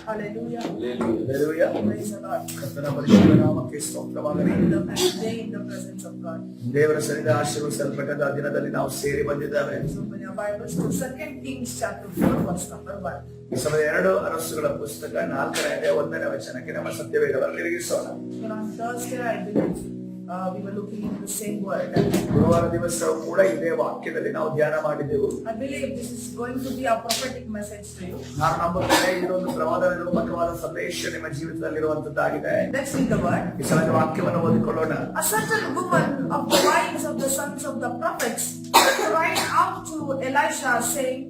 Hallelujah. Hallelujah. Praise the Lord. ಕರ್ತನ ಪರಿಶುದ್ಧ ನಾಮಕ್ಕೆ ಸ್ತೋತ್ರವಾಗಲಿ. Stay in the presence of God. ದೇವರ ಸನ್ನಿಧ ಆಶೀರ್ವದಿಸಲ್ಪಟ್ಟ ದಿನದಲ್ಲಿ ನಾವು ಸೇರಿ ಬಂದಿದ್ದೇವೆ. Open your Bibles to 2 Kings chapter 4 verse number 1. ಈ ಸಮಯ 2 ಅರಸುಗಳ ಪುಸ್ತಕ 4ನೇ ಅಧ್ಯಾಯ 1ನೇ ವಚನಕ್ಕೆ ನಮ್ಮ ಸತ್ಯವೇದವನ್ನು ತಿರುಗಿಸೋಣ. On Thursday, I believe we were looking into the same word. ಗುರುವಾರ ದಿವಸವೂ ಕೂಡ ಇದೇ ವಾಕ್ಯದಲ್ಲಿ ನಾವು ಧ್ಯಾನ ಮಾಡಿದೆವು. I believe this is going to be a prophetic message to you. ನಾನು ನಂಬುತ್ತೇನೆ ಇದೊಂದು ಪ್ರವಾದದ ರೂಪಕವಾದ ಸಂದೇಶ ನಿಮ್ಮ ಜೀವಿತದಲ್ಲಿರುವಂತದ್ದಾಗಿದೆ. Let's read the word. ಈ ಸಮಯದ ವಾಕ್ಯವನ್ನು ಓದಿಕೊಳ್ಳೋಣ. A certain woman of the wives of the sons of the prophets cried out to Elisha, saying,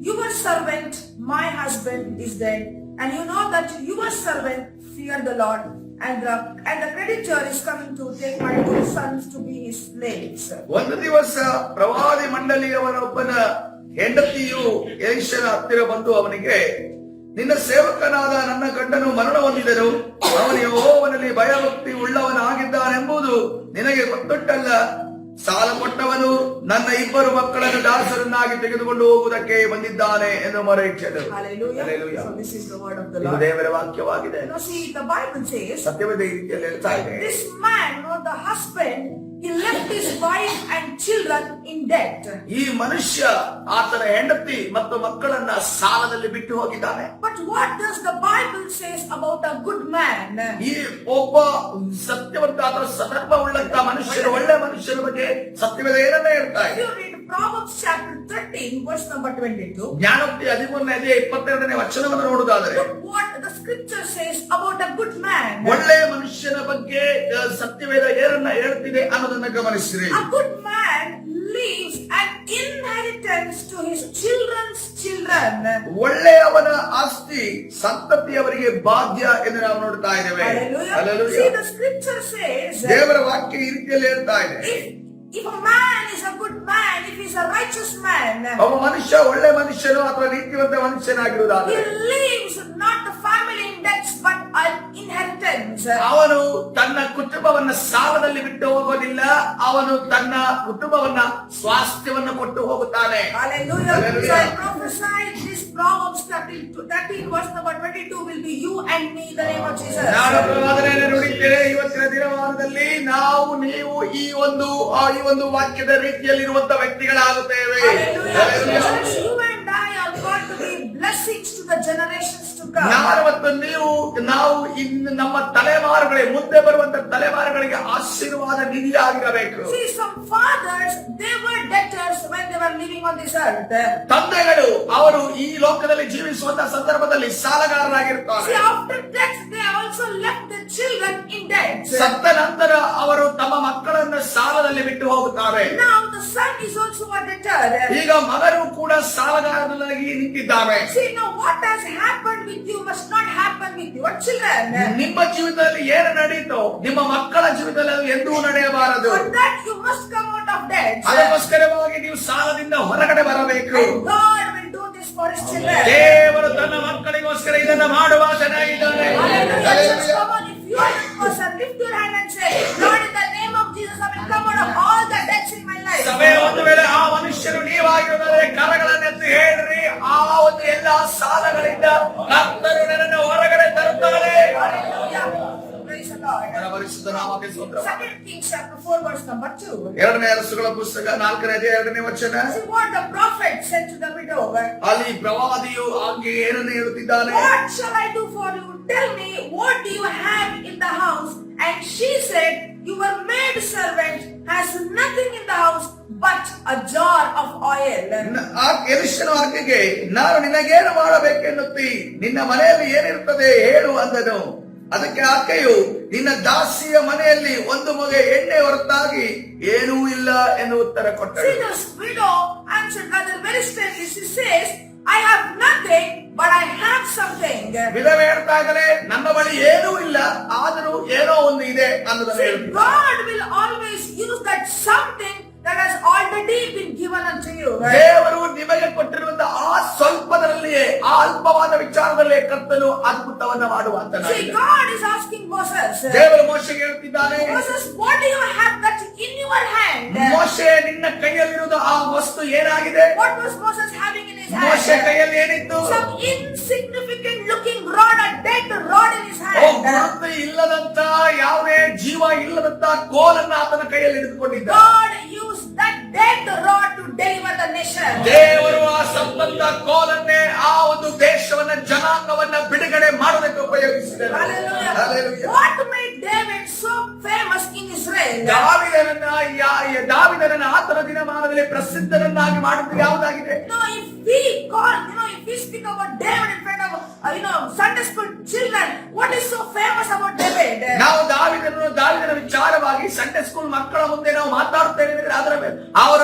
"Your servant, my husband, is dead, and you know that your servant feared the Lord, and the creditor is coming to take my 2 sons to be his slaves." ಒಂದು ದಿವಸ ಪ್ರವಾದಿ ಮಂಡಳಿಯವನೊಬ್ಬನ ಹೆಂಡತಿಯು ಎಲೀಷನ ಹತ್ತಿರ ಬಂದು ಅವನಿಗೆ, ನಿನ್ನ ಸೇವಕನಾದ ನನ್ನ ಗಂಡನು ಮರಣ ಹೊಂದಿದನು, ಅವನು ಯೆಹೋವನಲ್ಲಿ ಭಯಭಕ್ತಿ ಉಳ್ಳವನಾಗಿದ್ದಾನೆಂಬುದು ನಿನಗೆ ಗೊತ್ತುಂಟಲ್ಲ. ಸಾಲ ಕೊಟ್ಟವನು ನನ್ನ 2 ಮಕ್ಕಳನ್ನು ದಾಸರನ್ನಾಗಿ ತೆಗೆದುಕೊಂಡು ಹೋಗುವುದಕ್ಕೆ ಬಂದಿದ್ದಾನೆ ಎಂದು ಮೊರೆಯಿಟ್ಟನು. Hallelujah. So this is the word of the ಇದು Lord. ದೇವರ ವಾಕ್ಯವಾಗಿದೆ. Now see, the Bible says, ಸತ್ಯವೇದ ಈ ರೀತಿಯಲ್ಲಿ ಹೇಳ್ತಾ ಇದೆ, this man, the husband, he left his wife and children in debt. ಈ ಮನುಷ್ಯ ಆತನ ಹೆಂಡತಿ ಮತ್ತು ಮಕ್ಕಳನ್ನ ಸಾಲದಲ್ಲಿ ಬಿಟ್ಟು ಹೋಗಿದ್ದಾನೆ. But what does the Bible says about a good man? ಈ ಒಬ್ಬ ಸತ್ಯವಂತ ಅಥವಾ ಸದರ್ಭ ಉಳ್ಳಂತ ಮನುಷ್ಯರು, ಒಳ್ಳೆ ಮನುಷ್ಯರ ಬಗ್ಗೆ ಸತ್ಯವೇದ ಏನನ್ನ ಹೇಳ್ತಾ If ಇದೆ? you read Proverbs chapter 13 verse number 22, ಜ್ಞಾನೋಕ್ತಿ 13ನೇ ಅಧ್ಯಾಯ 22ನೇ ವಚನವನ್ನು ನೋಡುವುದಾದರೆ, look what the scripture says about a good man. ಒಳ್ಳೆಯ ಮನುಷ್ಯನ ಬಗ್ಗೆ ಸತ್ಯವೇದ ಏನನ್ನ ಹೇಳ್ತಿದೆ ಅನ್ನೋದನ್ನ ಗಮನಿಸಿರಿ. A good man leaves an inheritance to his children's children. ಒಳ್ಳೆಯವನ ಆಸ್ತಿ ಸಂತತಿಯವರಿಗೆ ಬಾಧ್ಯ ಎಂದು ನಾವು ನೋಡ್ತಾ ಇದ್ದೇವೆ. Hallelujah. See, the scripture says, ದೇವರ ವಾಕ್ಯ ಈ ರೀತಿಯಲ್ಲಿ ಹೇಳ್ತಾ ಇದೆ, if a man is a good man, if he's a righteous man, ಒಬ್ಬ ಮನುಷ್ಯ ಒಳ್ಳೆ ಮನುಷ್ಯನು ಅಥವಾ ನೀತಿವಂತ ಮನುಷ್ಯನಾಗಿರುವುದಾದರೆ, he leaves not the family in debts but an inheritance. ಅವನು ತನ್ನ ಕುಟುಂಬವನ್ನ ಸಾಲದಲ್ಲಿ ಬಿಟ್ಟು ಹೋಗೋದಿಲ್ಲ, ಅವನು ತನ್ನ ಕುಟುಂಬವನ್ನ ಸ್ವಾಸ್ಥ್ಯವನ್ನು ಕೊಟ್ಟು ಹೋಗುತ್ತಾನೆ. Hallelujah. Hallelujah. So I prophesy this Proverbs 13 verse number 22 will be you and me in the name of Jesus. ನಾನು ಪ್ರವಾದನೆಯನ್ನು ನುಡಿದ್ದೇನೆ. ಇವತ್ತಿನ ದಿನಮಾನದಲ್ಲಿ ನಾವು ನೀವು ಈ ಒಂದು ವಾಕ್ಯದ ರೀತಿಯಲ್ಲಿರುವಂತ ವ್ಯಕ್ತಿಗಳಾಗುತ್ತೇವೆ. Hallelujah. So you and I are going to be blessings to the generations to come. ನಾನು ಮತ್ತು ನಾವು ಇನ್ನು ನಮ್ಮ ತಲೆಮಾರುಗಳಿಗೆ, ಮುಂದೆ ಬರುವಂತ ತಲೆಮಾರುಗಳಿಗೆ ಆಶೀರ್ವಾದ ನಿಧಿಯಾಗಿರಬೇಕು. See, some fathers, they were debtors when they were living on this earth. ತಂದೆಗಳು ಅವರು ಈ ಲೋಕದಲ್ಲಿ ಜೀವಿಸುವಂತ ಸಂದರ್ಭದಲ್ಲಿ ಸಾಲಗಾರರಾಗಿರುತ್ತಾರೆ. See, after death, they also left the children in debt. ಸತ್ತ ನಂತರ ಅವರು ತಮ್ಮ ಮಕ್ಕಳನ್ನು ಸಾಲದಲ್ಲಿ ಬಿಟ್ಟು ಹೋಗುತ್ತಾರೆ. Now the son is also a debtor. ಈಗ ಮಗನು ಕೂಡ ಸಾಲಗಾರನಾಗಿ ನಿಂತಿದ್ದಾನೆ. See, now what has happened with you must not happen with your children. ನಿಮ್ಮ ಜೀವಿತದಲ್ಲಿ ಏನು ನಡೆಯಿತೋ ನಿಮ್ಮ ಮಕ್ಕಳ ಜೀವಿತದಲ್ಲಿ ಅದು ಎಂದೂ ನಡೆಯಬಾರದು. For that you must come out of debt. ಅದಕ್ಕೋಸ್ಕರವಾಗಿ ನೀವು ಸಾಲದಿಂದ ಹೊರಗಡೆ ಬರಬೇಕು. And God will do this for his children. ದೇವರು ತನ್ನ ಮಕ್ಕಳಿಗೋಸ್ಕರ ಇದನ್ನು ಮಾಡುವಾತನಾಗಿದ್ದಾನೆ. Hallelujah. Come on, if you are that person, lift your hand and say, Lord, in the name of Jesus, I will come out of all the debts in my life. ಸಭೆಯ ಒಂದು ವೇಳೆ ಆ ಮನುಷ್ಯರು ನೀವಾಗಿರುವುದಾದರೆ ಕರಗಳನ್ನೆತ್ತಿ ಹೇಳ್ರಿ, ಆ ಒಂದು ಎಲ್ಲಾ ಸಾಲಗಳಿಂದ ಕರ್ತನು ನನ್ನನ್ನು ಹೊರಗಡೆ ತರುತ್ತಾನೆ. Hallelujah. Praise the Lord. ನನ್ನ ಪರಿಶುದ್ಧ ನಾಮಕ್ಕೆ ಸ್ತೋತ್ರ. 2 Kings chapter 4 verse number 2. 2ನೇ ಅರಸುಗಳ ಪುಸ್ತಕ 4ನೇ ಅಧ್ಯಾಯ 2ನೇ ವಚನ. See what the prophet said to the widow. ಅಲ್ಲಿ ಪ್ರವಾದಿಯು ಆಕೆ ಏನನ್ನು ಹೇಳುತ್ತಿದ್ದಾನೆ? What shall I do for you? Tell me, what do you have in the house? And she said, your maid servant has nothing in the house but a jar of oil. ಎಲೀಷನು ಆಕೆಗೆ, ನಾನು ನಿನಗೇನು ಮಾಡಬೇಕೆನ್ನುತ್ತಿ, ನಿನ್ನ ಮನೆಯಲ್ಲಿ ಏನಿರುತ್ತದೆ ಹೇಳು ಅಂದನು. ಅದಕ್ಕೆ ಆಕೆಯು, ನಿನ್ನ ದಾಸಿಯ ಮನೆಯಲ್ಲಿ ಒಂದು ಮೊಗೆ ಎಣ್ಣೆ ಹೊರತಾಗಿ ಏನೂ ಇಲ್ಲ ಎಂದು ಉತ್ತರ ಕೊಟ್ಟಳು. See, this widow answered rather very strangely. She says, I have nothing, but I have something. ವಿಧವೆ ಹೇಳ್ತಾ ಇದ್ದಾರೆ, ನನ್ನ ಬಳಿ ಏನೂ ಇಲ್ಲ, ಆದರೂ ಏನೋ ಒಂದು ಇದೆ ಅನ್ನೋದನ್ನು See, ಹೇಳ್ತಾರೆ. God will always use that something that has already been given unto you. ದೇವರು ನಿಮಗೆ ಕೊಟ್ಟಿರುವಂತಹ ಆ ಸ್ವಲ್ಪದಲ್ಲಿಯೇ, ಆ ಅಲ್ಪವಾದ ವಿಚಾರದಲ್ಲೇ ಕರ್ತನು ಅದ್ಭುತವನ್ನ ಮಾಡುವಂತ. See, God is asking Moses, ದೇವರು ಮೋಶೆಗೆ ಹೇಳ್ತಿದ್ದಾನೆ, Moses, what do you have that's in your hand? ಮೋಶೆ ನಿನ್ನ ಕೈಯಲ್ಲಿರುವುದು ಆ ವಸ್ತು ಏನಾಗಿದೆ? What was Moses having in his his ಮೋಶೆ hand. ಕೈಯಲ್ಲಿ ಏನಿತ್ತು? Some insignificant looking rod, a dead rod in his hand. ಗುರುತು ಇಲ್ಲದಂತ ಯಾವುದೇ ಜೀವ ಇಲ್ಲದಂತ ಕೋಲನ್ನ ಆತನ ಕೈಯಲ್ಲಿ ಹಿಡಿದುಕೊಂಡಿದ್ದ. God used that dead rod to deliver the nation. ದೇವರು ಆ ಸಂಬಂಧ ಕೋಲನ್ನೇ ಆ ಒಂದು ದೇಶವನ್ನ ಜನಾಂಗವನ್ನ ಬಿಡುಗಡೆ ಮಾಡೋದಕ್ಕೆ ಉಪಯೋಗಿಸಿದರು. Hallelujah. Hallelujah. What made David so famous in Israel? ದಾವಿದನನ್ನ ಆತನ ದಿನಮಾನದಲ್ಲಿ ಪ್ರಸಿದ್ಧರನ್ನಾಗಿ ಮಾಡಿದ್ದು ಯಾವುದಾಗಿದೆ? If we speak about David in front of Sunday school children, what is so famous about David? ನಾವು ದಾವಿದನ ವಿಚಾರವಾಗಿ ಸಂಡೇ ಸ್ಕೂಲ್ ಮಕ್ಕಳ ಮುಂದೆ ನಾವು ಮಾತಾಡುತ್ತೇವೆ ಅಂದ್ರೆ ಅದರ ಅವರ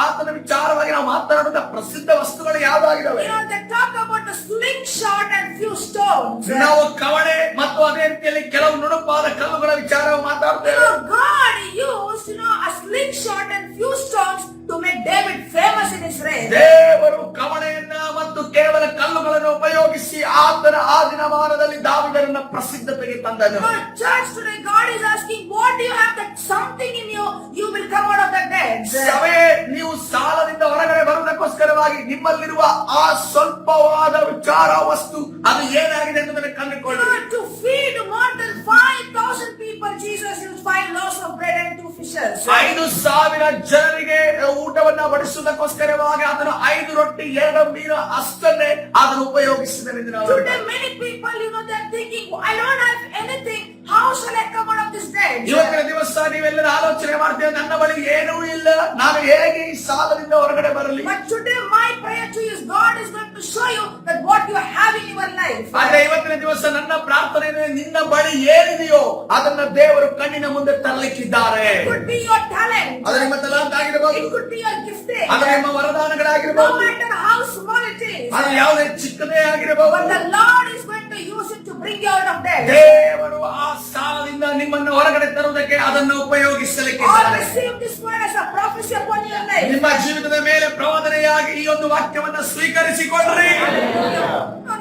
ಆತನ ವಿಚಾರವಾಗಿ ನಾವು ಮಾತನಾಡುವ ಪ್ರಸಿದ್ಧ ವಸ್ತುಗಳು ಯಾವುದಾಗಿದ್ದಾವೆ? They talk about the slingshot and few stones. ನಾವು ಕವಡೆ ಮತ್ತು ಅದೇ ರೀತಿಯಲ್ಲಿ ಕೆಲವು ನುಣುಪಾದ ಕಲ್ಲುಗಳ ವಿಚಾರ ಮಾತಾಡ್ತೇವೆ. God used a slingshot and few stones to make David famous in Israel. ದೇವರು ಕವಣೆಯನ್ನ ಮತ್ತು ಕೇವಲ ಕಲ್ಲುಗಳನ್ನು ಉಪಯೋಗಿಸಿ ಆತನ ಆ ದಿನಮಾನದಲ್ಲಿ ದಾವಿದರನ್ನ ಪ್ರಸಿದ್ಧತೆಗೆ ತಂದನು. Church today, God is asking, what do you have that something in you, you will come out of the dead. ಸಭೆ, ನೀವು ಸಾಲದಿಂದ ಹೊರಗಡೆ ಬರುವುದಕ್ಕೋಸ್ಕರವಾಗಿ ನಿಮ್ಮಲ್ಲಿರುವ ಆ ಸ್ವಲ್ಪವಾದ ವಿಚಾರ ವಸ್ತು ಅದು ಏನಾಗಿದೆ ಎಂಬುದನ್ನು ಕಂಡುಕೊಳ್ಳಿ. To feed more than 5,000 people, Jesus used 5 loaves of bread and 2 fishes. 5,000 ಜನರಿಗೆ ಊಟವನ್ನ ಬಡಿಸುವುದಕ್ಕೋಸ್ಕರವಾಗಿ ಅದನ್ನು 5 ರೊಟ್ಟಿ 2 ಮೀನು ಅಷ್ಟನ್ನೇ ಅದನ್ನು ಉಪಯೋಗಿಸಿದನೆಂದು ನಾವು Today many people, they are thinking, I don't have anything, how shall I come out of this debt? ಇವತ್ತಿನ ದಿವಸ ನೀವೆಲ್ಲರೂ ಆಲೋಚನೆ ಮಾಡ್ತೀವಿ, ನನ್ನ ಬಳಿ ಏನೂ ಇಲ್ಲ, ನಾನು ಹೇಗೆ ಈ ಸಾಲದಿಂದ ಹೊರಗಡೆ ಬರಲಿ? But today my prayer to you is, God is going to show you that what you have in your life. ಆದ್ರೆ ಇವತ್ತಿನ ದಿವಸ ನನ್ನ ಪ್ರಾರ್ಥನೆ ನಿನ್ನ ಬಳಿ ಏನಿದೆಯೋ ಅದನ್ನ ದೇವರು ಕಣ್ಣಿನ ಮುಂದೆ ತರಲಿಕ್ಕಿದ್ದಾರೆ. It could be your talent. ಅದು ನಿಮ್ಮ talent ಆಗಿರಬಹುದು. It could be your gifting. ಅದು ನಿಮ್ಮ ವರದಾನಗಳಾಗಿರಬಹುದು. No matter how small it is. ಅದು ಯಾವುದೇ ಚಿಕ್ಕದೇ ಆಗಿರಬಹುದು. But the Lord is going to use it to bring you out of debt. ದೇವರು ಆ ಸಾಲದಿಂದ ನಿಮ್ಮನ್ನು ಹೊರಗಡೆ ತರುವುದಕ್ಕೆ ಅದನ್ನು ಉಪಯೋಗಿಸಲಿಕ್ಕಿದ್ದಾರೆ. Or receive this word as a prophecy upon your life. ನಿಮ್ಮ ಜೀವಿತದ ಮೇಲೆ ಪ್ರವಾದನೆಯಾಗಿ ಈ ಒಂದು ವಾಕ್ಯವನ್ನು ಸ್ವೀಕರಿಸಿಕೊಳ್ಳ್ರಿ.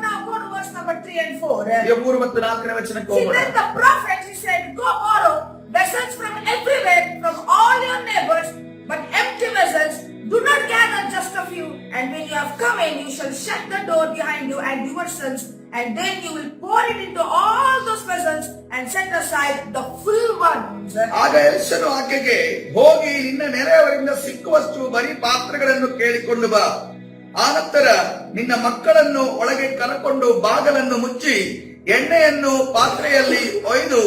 Now go to verse number 3 and 4. 3 ಮತ್ತು 4ನೇ ವಚನಕ್ಕೆ See, ಹೋಗೋಣ. then the prophet, he said, go borrow vessels from everywhere, from all your neighbors, but empty vessels. Do not gather just a few. And when you have come in, you shall shut the door behind you and your sons, and then you will pour it into all those vessels and set aside the full ones. ಆಗ ಎಲಿಷನು ಆಕೆಗೆ, ಹೋಗಿ ನಿನ್ನ ನೆರೆಯವರಿಂದ ಸಿಕ್ಕುವಷ್ಟು ಬರೀ ಪಾತ್ರೆಗಳನ್ನು ಕೇಳಿಕೊಂಡು ಬಾ. ಆನಂತರ ನಿನ್ನ ಮಕ್ಕಳನ್ನು ಒಳಗೆ ಕರಕೊಂಡು ಬಾಗಲನ್ನು ಮುಚ್ಚಿ ಎಣ್ಣೆಯನ್ನು ಪಾತ್ರೆಯಲ್ಲಿ ಒಯ್ದು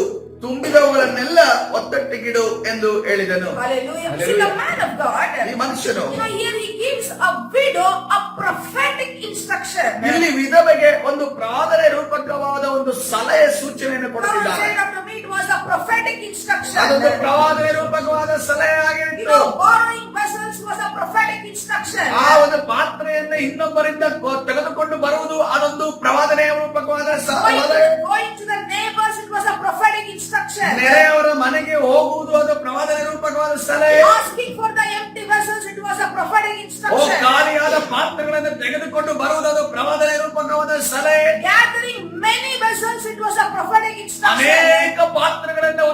ತುಂಬಿದವುಗಳನ್ನೆಲ್ಲ ಒತ್ತಟ್ಟಿಗಿಡು ಎಂದು ಹೇಳಿದನು. Hallelujah. See, the man of God, ಈ ಮನುಷ್ಯನು here he gives a widow a prophetic instruction. ಇಲ್ಲಿ ವಿಧವೆಗೆ ಒಂದು ಪ್ರಾರ್ಥನೆ ರೂಪಕವಾದ ಒಂದು ಸಲಹೆ ಸೂಚನೆಯನ್ನು Now ಕೊಡುತ್ತಿದ್ದಾರೆ. say after me, it was a prophetic instruction. ಅದೊಂದು ಪ್ರವಾದನೆ ರೂಪಕವಾದ ಸಲಹೆ ಆಗಿತ್ತು. Borrowing vessels was a prophetic instruction. ಆ ಒಂದು ಪಾತ್ರೆಯನ್ನು ಇನ್ನೊಬ್ಬರಿಂದ ತೆಗೆದುಕೊಂಡು ಬರುವುದು ಅದೊಂದು ಪ್ರವಾದನೆಯ ರೂಪಕವಾದ ಸಲಹೆ. Going to the neighbors, it was a prophetic instruction. ನೆರೆಯವರ ಮನೆಗೆ ಹೋಗುವುದು ಅದು ಪ್ರವಾದನೆ ರೂಪಕವಾದ ಸಲಹೆ. Asking for the empty vessels, it was a prophetic O instruction. ಖಾಲಿಯಾದ ಪಾತ್ರೆಗಳನ್ನು ತೆಗೆದುಕೊಂಡು ಬರುವುದು ಅದು ಪ್ರವಾದನೆ ರೂಪಕವಾದ ಸಲಹೆ. Gathering many vessels, it was a prophetic instruction. ಅನೇಕ ಪಾತ್ರೆಗಳನ್ನು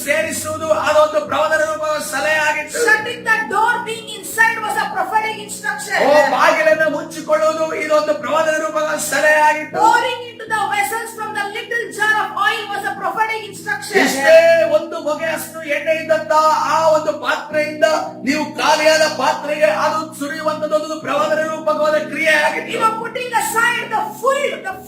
ಸೇರಿಸುವುದು ಅದೊಂದು ಪ್ರವಾದನೆ ರೂಪದ ಸಲಹೆ ಆಗಿತ್ತು. Shutting the door, being inside, was a prophetic instruction. ಓ ಬಾಗಿಲನ್ನು ಮುಚ್ಚಿಕೊಳ್ಳುವುದು ಇದೊಂದು ಪ್ರವಾದನೆ ರೂಪದ ಸಲಹೆ ಆಗಿತ್ತು. Pouring into the vessels from the little jar of oil was a prophetic instruction. ಇಷ್ಟೇ ಒಂದು ಬಗೆಯಷ್ಟು ಎಣ್ಣೆ ಇದ್ದಂತ ಆ ಒಂದು ಪಾತ್ರೆಯಿಂದ ನೀವು ಖಾಲಿಯಾದ ಪಾತ್ರೆಗೆ ಅದು ಸುರಿಯುವಂತದ್ದು ಪ್ರವಾದನೆ ರೂಪಕವಾದ ಕ್ರಿಯೆ ಆಗಿತ್ತು. Putting aside the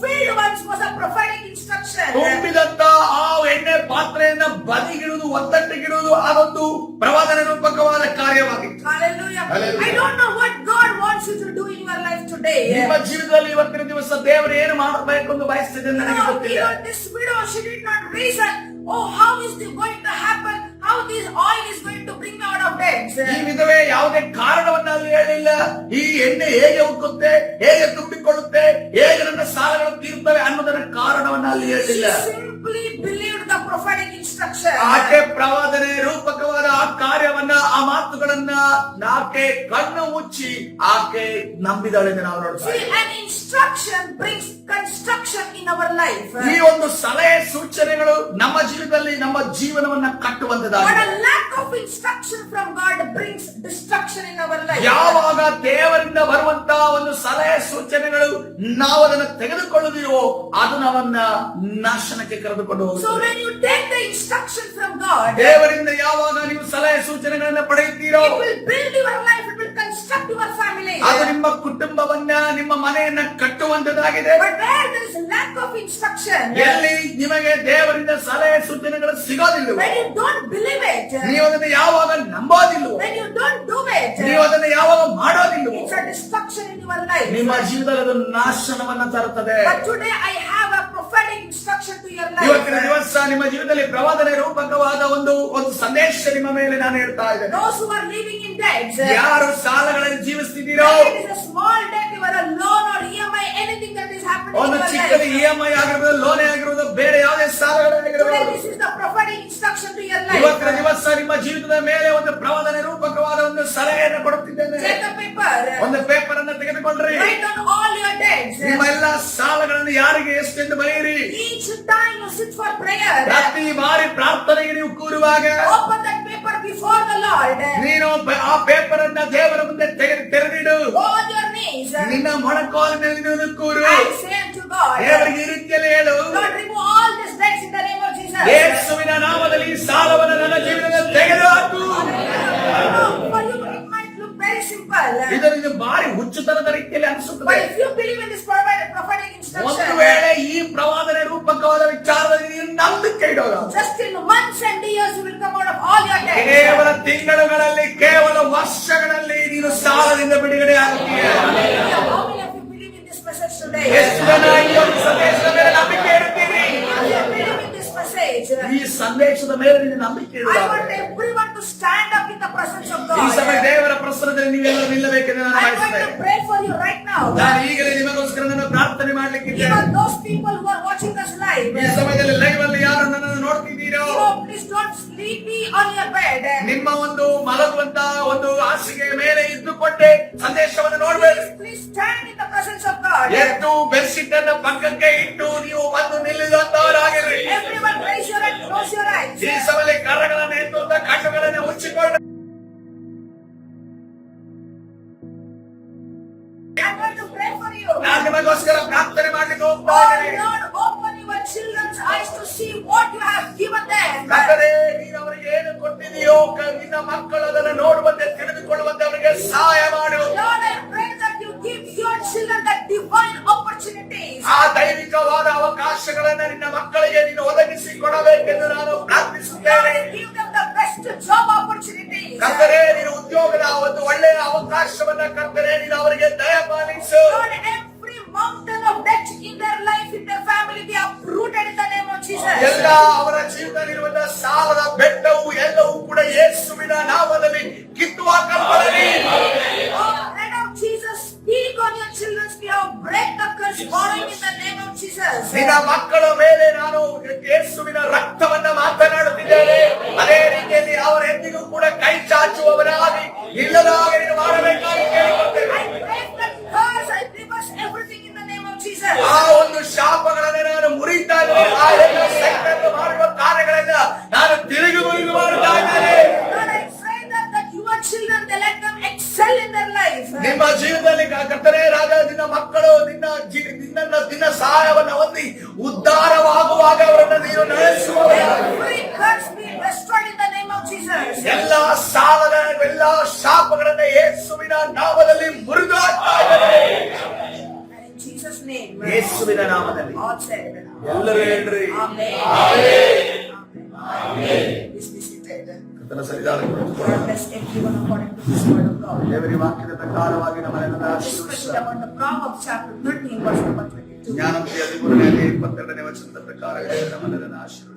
filled ones was a prophetic instruction. ತುಂಬಿದಂತ ಆ ಎಣ್ಣೆ ಪಾತ್ರೆಯನ್ನ ಬದಿಗಿಡುವುದು ಒತ್ತಟ್ಟಿಗಿಡುವುದು ಅದೊಂದು ಪ್ರವಾದನೆ ರೂಪಕವಾದ ಕಾರ್ಯವಾಗಿತ್ತು. Hallelujah. Hallelujah. I don't know what God wants you to do in your life today. ನಿಮ್ಮ ಜೀವಿತದಲ್ಲಿ ಇವತ್ತಿನ ದಿವಸ ದೇವರು ಏನು ಮಾಡಬೇಕು ಎಂದು ಬಯಸ್ತಿದೆ ನನಗೆ ಗೊತ್ತಿಲ್ಲ. This widow, she did not reason, how is this going to happen? How this oil is going to bring me out of debt? ಈ ವಿಧವೆ ಯಾವುದೇ ಕಾರಣವನ್ನ ಅಲ್ಲಿ ಹೇಳಿಲ್ಲ. ಈ ಎಣ್ಣೆ ಹೇಗೆ ಉಕ್ಕುತ್ತೆ, ಹೇಗೆ ತುಂಬಿಕೊಳ್ಳುತ್ತೆ, ಹೇಗೆ ನನ್ನ ಸಾಲಗಳು ತೀರುತ್ತವೆ ಅನ್ನೋದರ ಕಾರಣವನ್ನ ಅಲ್ಲಿ ಹೇಳಿಲ್ಲ. She simply believed the prophetic instruction. ಆಕೆ ಪ್ರವಾದನೆ ರೂಪಕವಾದ ಆ ಕಾರ್ಯವನ್ನ ಆ ಮಾತುಗಳನ್ನ ಆಕೆ ಕಣ್ಣು ಮುಚ್ಚಿ ಆಕೆ ನಂಬಿದಾಳೆ ಎಂದು ನಾವು ನೋಡ್ತೀವಿ. See, an instruction brings construction in our life. ಈ ಒಂದು ಸಲಹೆ ಸೂಚನೆಗಳು ನಮ್ಮ ಜೀವಿತದಲ್ಲಿ ನಮ್ಮ ಜೀವನವನ್ನ ಕಟ್ಟುವಂತದ್ದಾಗಿದೆ. But a lack of instruction from God brings destruction instruction in our life. ಯಾವಾಗ ದೇವರಿಂದ ಬರುವಂತ ಒಂದು ಸಲಹೆ ಸೂಚನೆಗಳು ನಾವು ಅದನ್ನು ತೆಗೆದುಕೊಳ್ಳುವುದಿರೋ ಅದು ನಾವನ್ನ ನಾಶನಕ್ಕೆ ಕರೆದುಕೊಂಡು So ಹೋಗುತ್ತದೆ. when you take the instruction from God, ದೇವರಿಂದ ಯಾವಾಗ ನೀವು ಸಲಹೆ ಸೂಚನೆಗಳನ್ನ ಪಡೆಯುತ್ತೀರೋ it will build your life, it will construct your family. ಅದು ನಿಮ್ಮ ಕುಟುಂಬವನ್ನ ನಿಮ್ಮ ಮನೆಯನ್ನ ಕಟ್ಟುವಂತದ್ದಾಗಿದೆ. But where there is a lack of instruction, ಎಲ್ಲಿ ನಿಮಗೆ ದೇವರಿಂದ ಸಲಹೆ ಸೂಚನೆಗಳು ಸಿಗೋದಿಲ್ಲವೋ, when you don't believe it, ನೀವು ಅದನ್ನು ಯಾವಾಗ ನಂಬೋದಿಲ್ಲವೋ, when you don't do it, ನೀವು ಅದನ್ನು ಯಾವಾಗ ಮಾಡೋದಿಲ್ಲವೋ, it's a destruction in your life. ನಿಮ್ಮ ಜೀವಿತದಲ್ಲಿ ಅದು ನಾಶನವನ್ನ ತರುತ್ತದೆ. But today I have a prophetic instruction to your ಇವತ್ತಿನ life. ದಿವಸ ನಿಮ್ಮ ಜೀವಿತದಲ್ಲಿ ಪ್ರವಾದನೆ ರೂಪಕವಾದ ಒಂದು ಸಂದೇಶ ನಿಮ್ಮ ಮೇಲೆ ನಾನು ಹೇಳ್ತಾ ಇದ್ದೇನೆ. Those who are living in debts, ಯಾರು ಸಾಲಗಳಲ್ಲಿ ಜೀವಿಸ್ತಿದ್ದೀರೋ, whether it is a small debt, you are a loan or EMI, anything that is happening in ಒಂದು your ಚಿಕ್ಕದ life. EMI ಆಗಿರ್ಬೋದು, ಲೋನ್ ಆಗಿರ್ಬೋದು, ಬೇರೆ ಯಾವುದೇ Today ಸಾಲಗಳಾಗಿರ್ಬೋದು, this is the prophetic instruction to your ಇವತ್ತಿನ life. ದಿವಸ ನಿಮ್ಮ ಜೀವಿತದ ಮೇಲೆ ಒಂದು ಪ್ರವಾದನೆ ರೂಪಕವಾದ ಒಂದು ಸಲಹೆಯನ್ನು ಕೊಡುತ್ತಿದ್ದೇನೆ. Take a paper, ಒಂದು ಪೇಪರ್ ಅನ್ನು ತೆಗೆದುಕೊಂಡ್ರಿ, write down all your debts. ನಿಮ್ಮ ಎಲ್ಲಾ ಸಾಲಗಳನ್ನು ಯಾರಿಗೆ ಎಷ್ಟೆಂದು ಬರೆಯಿರಿ. Each time you sit for prayer, ಪ್ರತಿ ಬಾರಿ ಪ್ರಾರ್ಥನೆಗೆ ನೀವು ಕೂರುವಾಗ open that paper before the Lord. ನೀನು ಆ ಪೇಪರ್ ಅನ್ನ ದೇವರ ಮುಂದೆ ತೆರೆದಿಡು. Go on your knees ನಿನ್ನ ಮೊಣಕಾಲಿನಲ್ಲಿ ನೀನು ಕೂರು. and say unto God, ದೇವರಿಗೆ ಈ ರೀತಿಯಲ್ಲಿ ಹೇಳು, Lord, remove all these debts in the name of Jesus. ಯೇಸುವಿನ ನಾಮದಲ್ಲಿ ಈ ಸಾಲವನ್ನು ನನ್ನ ಜೀವನದಲ್ಲಿ ತೆಗೆದುಹಾಕು. For you it might look very simple, ಇದರಿಂದ ಬಾರಿ ಹುಚ್ಚುತನದ ರೀತಿಯಲ್ಲಿ but ಅನಿಸುತ್ತದೆ. if you believe in this prophetic ಒಂದು instruction, ವೇಳೆ ಈ ಪ್ರವಾದನೆ ರೂಪಕವಾದ ವಿಚಾರದಲ್ಲಿ ನೀನು ನಂಬಿಕೆ ಇಡೋಣ, just in months and years you will come out of all your debts. ಕೇವಲ ತಿಂಗಳುಗಳಲ್ಲಿ, ಕೇವಲ ವರ್ಷಗಳಲ್ಲಿ ನೀನು ಸಾಲದಿಂದ ಬಿಡುಗಡೆ ಆಗುತ್ತೀಯ. How many of you believe in this message today? ಎಷ್ಟು ಜನ ಈ ಒಂದು ಸಂದೇಶದ ಮೇಲೆ ನಂಬಿಕೆ ಇಡುತ್ತೀರಿ? How many believe in this message? ಈ ಸಂದೇಶದ ಮೇಲೆ ನೀನು ನಂಬಿಕೆ I ಇಡುತ್ತಾರೆ. want everyone to stand up in the presence of ಈ ಸಮಯ God. ದೇವರ ಪ್ರಸನ್ನದಲ್ಲಿ ನೀವೆಲ್ಲರೂ ನಿಲ್ಲಬೇಕೆಂದು ನಾನು I want ಬಯಸುತ್ತೇನೆ. to pray for you right now. ನಾನು ಈಗಲೇ ನಿಮಗೋಸ್ಕರ ನನ್ನ ಪ್ರಾರ್ಥನೆ ಮಾಡ್ಲಿಕ್ಕಿದ್ದೇನೆ. Even those people who are watching us live, ಈ ಸಮಯದಲ್ಲಿ ಲೈವ್ ಅಲ್ಲಿ ಯಾರು ನನ್ನನ್ನು ನೋಡ್ತಿದ್ದೀರೋ, please don't sleep on your bed. ನಿಮ್ಮ ಒಂದು ಮಲಗುವಂತ ಒಂದು ಹಾಸಿಗೆ ಮೇಲೆ ಇದ್ದುಕೊಂಡೇ ಸಂದೇಶವನ್ನು ನೋಡಬೇಡಿ. Please stand in the presence of God. ಎದ್ದು ಬೆಡ್ಶೀಟ್ ಅನ್ನ ಪಕ್ಕಕ್ಕೆ ಇಟ್ಟು ನೀವು ಬಂದು ನಿಲ್ಲಿದಂತವರಾಗಿರಿ. Everyone raise your hand, close your eyes. ಈ ಸಮಯದಲ್ಲಿ ಕರಗಳನ್ನು ಎತ್ತುವಂತ ಕಣ್ಣುಗಳನ್ನು ಮುಚ್ಚಿಕೊಂಡು I'm going to pray for you. ನಾನು ನಿಮಗೋಸ್ಕರ ಪ್ರಾರ್ಥನೆ ಮಾಡ್ಲಿಕ್ಕೆ ಹೋಗ್ತಾ Oh ಇದ್ದೇನೆ. Lord, open your children's eyes to see what you have given them. ಕರ್ತನೇ, ನೀನು ಅವರಿಗೆ ಏನು ಕೊಟ್ಟಿದೆಯೋ ನಿನ್ನ ಮಕ್ಕಳು ಅದನ್ನು ನೋಡುವಂತೆ ತಿಳಿದುಕೊಳ್ಳುವಂತೆ ಅವರಿಗೆ ಸಹಾಯ ಮಾಡು. Lord, I pray that you give your children that divine opportunities. ಆ ದೈವಿಕವಾದ ಅವಕಾಶಗಳನ್ನ ನಿನ್ನ ಮಕ್ಕಳಿಗೆ ನೀನು ಒದಗಿಸಿ ಕೊಡಬೇಕೆಂದು ನಾನು ಪ್ರಾರ್ಥಿಸುತ್ತೇನೆ. Lord, give them the best job opportunities. ಕರ್ತನೇ, ನೀನು ಉದ್ಯೋಗದ ಒಂದು ಒಳ್ಳೆಯ ಅವಕಾಶವನ್ನ ಕರ್ತನೇ ನೀನು ಅವರಿಗೆ ದಯಪಾಲಿಸು. Lord, every mountain of debt in their life, in their family, be uprooted in the name of Jesus. ಎಲ್ಲ ಅವರ ಜೀವನದಲ್ಲಿರುವಂತಹ ಸಾಲದ ಬೆಟ್ಟವು ಎಲ್ಲವೂ ಕೂಡ ಯೇಸುವಿನ ನಾಮದಲ್ಲಿ ಕಿತ್ತು ಹಾಕಲ್ಪಡಲಿ. Oh, let of Jesus speak on your children's behalf. Break the curse borrowing in the name of Jesus. ನಿನ್ನ ಮಕ್ಕಳ ಮೇಲೆ ನಾನು ಯೇಸುವಿನ ರಕ್ತವನ್ನ ಮಾತನಾಡುತ್ತಿದ್ದೇನೆ. ಅದೇ ರೀತಿಯಲ್ಲಿ ಅವರೆಂದಿಗೂ ಕೂಡ ಕೈ ಚಾಚುವವರಾಗಿ ಇಲ್ಲದಾಗಿ ನೀನು ಮಾಡಬೇಕಾಗಿ ಕೇಳಿಕೊಳ್ತೇವೆ. I break that curse. I reverse everything in the name of Jesus. ಆ ಒಂದು ಶಾಪಗಳನ್ನು ನಾನು ಮುರಿತಾ ಇದ್ದೇನೆ. ಆ ಎಲ್ಲ ಸೈತಾನನು ಮಾಡುವ ಕಾರ್ಯಗಳನ್ನ ನಾನು ತಿರುಗಿ ಮಾಡ್ತಾ ಇದ್ದೇನೆ. Lord, I pray that your children, they let them excel in their life. ನಿಮ್ಮ ಜೀವನದಲ್ಲಿ ಕರ್ತನೇ ರಾಜ, ನಿನ್ನ ಮಕ್ಕಳು ನಿನ್ನ ಸಹಾಯವನ್ನ ಹೊಂದಿ ಉದ್ಧಾರವಾಗುವಾಗ ಅವರನ್ನು ನೀನು ನಡೆಸುವ. Every curse be destroyed in the name of Jesus. ಎಲ್ಲ ಸಾಲದ ಎಲ್ಲ ಶಾಪಗಳನ್ನ ಯೇಸುವಿನ ನಾಮದಲ್ಲಿ ಮುರಿದು ಹಾಕ್ತಾ ಇದ್ದೇನೆ. And in Jesus' name. ಯೇಸುವಿನ ನಾಮದಲ್ಲಿ All said. ಎಲ್ಲರೂ ಹೇಳ್ರಿ Amen. Please be seated. ಕರ್ತನ ಸನ್ನಿಧಾನಕ್ಕೆ God bless everyone according to this word of God. ದೇವರ ವಾಕ್ಯದ ಪ್ರಕಾರವಾಗಿ ನಮ್ಮನ್ನೆಲ್ಲ Especially ಆಶೀರ್ವದಿಸು. about the Proverbs chapter 13 verse number 22. ಜ್ಞಾನೋಕ್ತಿ 13ನೇ 22ನೇ ವಚನದ ಪ್ರಕಾರ ನಮ್ಮನ್ನೆಲ್ಲ ಆಶೀರ್ವದಿಸು.